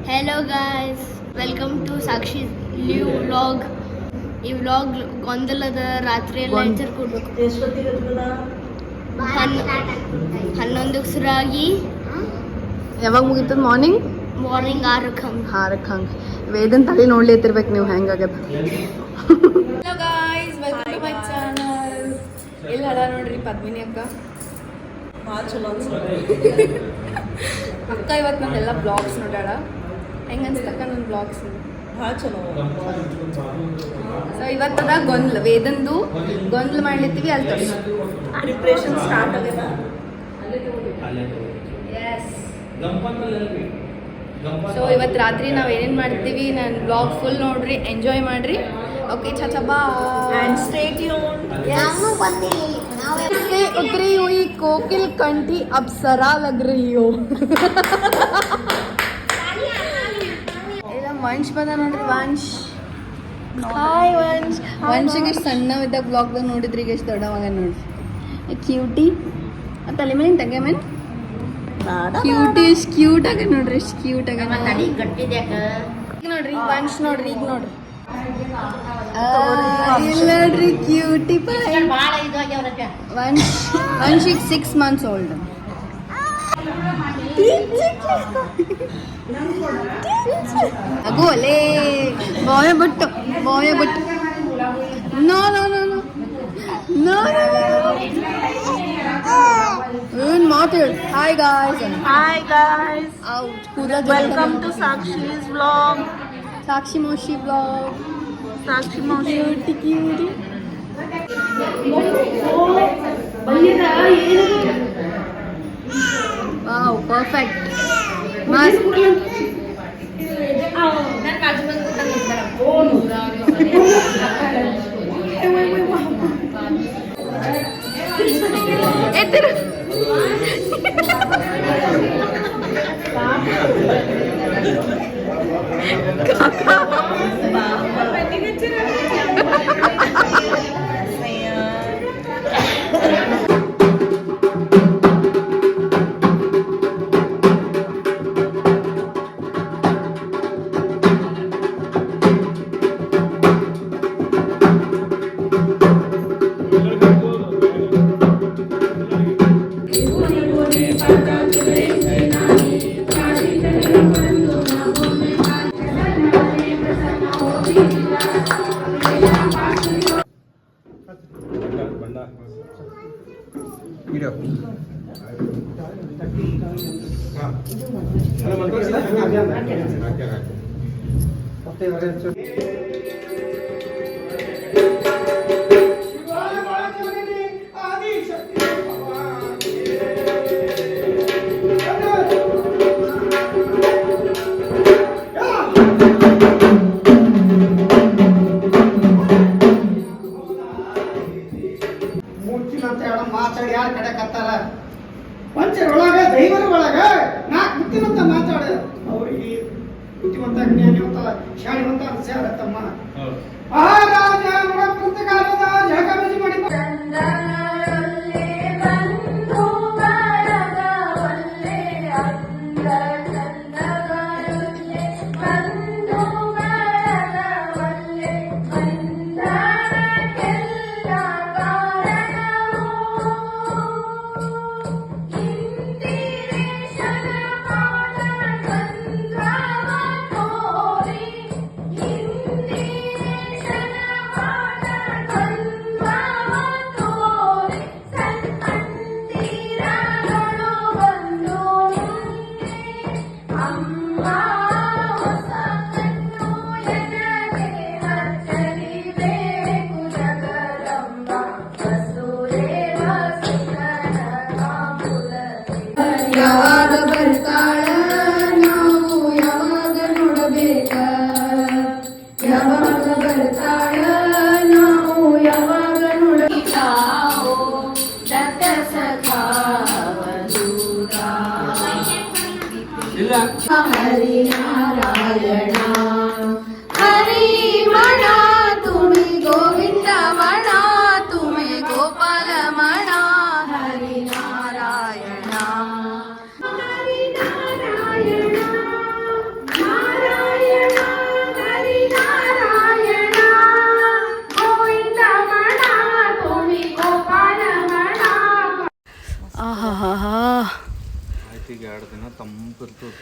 Hello guys, welcome to Sakshi new vlog. ಈ vlog ಗೊಂದಲದ ರಾತ್ರಿ ಎಲ್ಲ ಎಚ್ಚರ ಕೊಡ್ಬೇಕು. 11 ಸುರಾಗಿ ಯಾವಾಗ ಮುಗಿತದ? ಮಾರ್ನಿಂಗ್ 6 ಹಂಗೆ ವೇದನ್ ತಲೆ ನೋಡ್ಲಿ ಎತ್ತಿರ್ಬೇಕು ನೀವು ಹೆಂಗಾಗದ. Hello guys, welcome to my channel. ಎಲ್ಲಿ ಹಡ ನೋಡ್ರಿ ಪದ್ಮಿನಿ ಅಕ್ಕ. ಅಕ್ಕ ಇವತ್ತು ನಂದೆಲ್ಲ ಬ್ಲಾಗ್ಸ್ ನೋಡ್ಯಾಳ. ಹೆಂಗ ಅನ್ಸ್ತಕ್ಕ ನನ್ನ ಬ್ಲಾಗ್ಸ್? ಭಾಳ ಚಲೋ. ಸೊ ಇವತ್ತದ ವೇದಂದು ಗೊಂದಲ ಮಾಡ್ಲಿತ್ತೀವಿ ಅಲ್ಲಿ ತೋರಿಸಿ. ಪ್ರಿಪ್ರೇಷನ್ ಸ್ಟಾರ್ಟ್ ಆಗ್ಯದ. ಸೊ ಇವತ್ತು ರಾತ್ರಿ ನಾವು ಏನೇನು ಮಾಡ್ತೀವಿ ನನ್ನ ಬ್ಲಾಗ್ ಫುಲ್ ನೋಡ್ರಿ, ಎಂಜಾಯ್ ಮಾಡ್ರಿ. ओके चाचा बाय And stay tuned. उतरी हुई कोकिल कंठी अप्सरा लग रही हो. ವಂಶ್ ಬಂದ ನೋಡ್ರಿ. ವಂಶ್ ಹಾಯ್ ವಂಶ್. ವಂಶಿಗೆ ಎಷ್ಟು ಸಣ್ಣವಿದ್ದಾಗ ಬ್ಲಾಗ್ದಾಗ ನೋಡಿದ್ರಿ, ಈಗ ಎಷ್ಟು ದೊಡ್ಡವಾಗ ನೋಡ್ರಿ. ಕ್ಯೂಟಿ ತಲೆ ಮೇಲೆ ತೆಗೆ ಮೇಲೆ ಕ್ಯೂಟಿ ಎಷ್ಟು ಕ್ಯೂಟ್ ಆಗ ನೋಡ್ರಿ, ಎಷ್ಟು ಕ್ಯೂಟ್ ಆಗ ನೋಡ್ರಿ. ವಂಶ್ ನೋಡ್ರಿ, ಈಗ ನೋಡ್ರಿ ನೋಡ್ರಿ ಕ್ಯೂಟಿ ಬಾಯ್. ವಂಶ್ ಈಗ 6 months old. ಅಗೋ ಅಲೇ ಬಾಯ ಬಟ್ಟು no no no no no ಏನ್ ಮಾತಾಡು. Hi guys. Hi guys. ಔಟ್ ಕೂದಲ Welcome to Sakshi's vlog. Sakshi Maushi vlog. Sakshi Maushi. Cutie wow perfect ಮಸ್ತ್. ಎತ್ತಿರು ಮಾತಾಡಿ ಯಾರ ಕಡೆ ಕತ್ತಾರ ಪಂಚರ ಒಳಗ ದೈವರ ಒಳಗ ನಾಲ್ಕು ಬುದ್ಧಿವಂತ ಮಾತಾಡ ಅವ್ರಿಗೆ ಬುದ್ಧಿವಂತ ಜ್ಞಾನಿವಂತ ಶಾಣಿವಂತ ಅನ್ಸ್ಯಾರತ್ತಮ್ಮ. ಆ ರಾಜ ಪ್ರತಿಕಾರದ ಜಗಬಜಿ ಮಾಡಿ ಯಾವಾಗ ಬರ್ತಾಳ ನಾವು ಯಾವಾಗ ನೋಡಬೇಕ, ಯಾವಾಗ ಬರ್ತಾಳ ನಾವು ಯಾವಾಗ ನೋಡಬೇಕ. ಹರಿಣ ಈಗ 2 ದಿನ ತಂಪಿರ್ತದೆ.